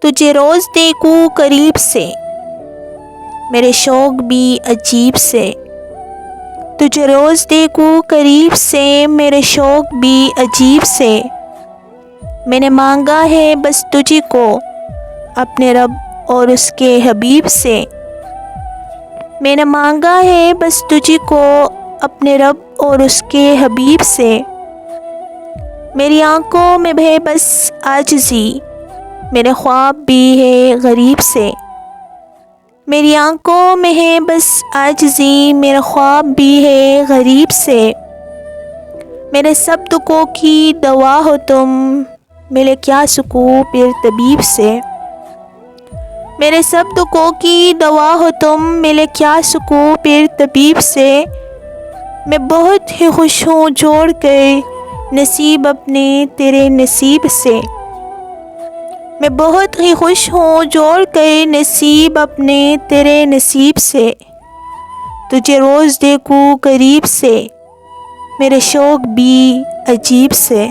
تجھے روز دیکھوں قریب سے، میرے شوق بھی عجیب سے، تجھے روز دیکھوں قریب سے، میرے شوق بھی عجیب سے، میں نے مانگا ہے بس تجھی کو اپنے رب اور اس کے حبیب سے، میں نے مانگا ہے بس تجھی کو اپنے رب اور اس کے حبیب سے، میری آنکھوں میں ہے بس عاجزی، میرے خواب بھی ہے غریب سے، میری آنکھوں میں ہے بس عاجزی، میرا خواب بھی ہے غریب سے، میرے سب دکھوں کی دوا ہو تم، ملے کیا سکوں پھر طبیب سے، میرے سب دکھوں کی دوا ہو تم، ملے کیا سکوں پھر طبیب سے، میں بہت ہی خوش ہوں جوڑ کے نصیب اپنے تیرے نصیب سے، میں بہت ہی خوش ہوں جوڑ کے نصیب اپنے تیرے نصیب سے، تجھے روز دیکھوں قریب سے، میرے شوق بھی عجیب سے۔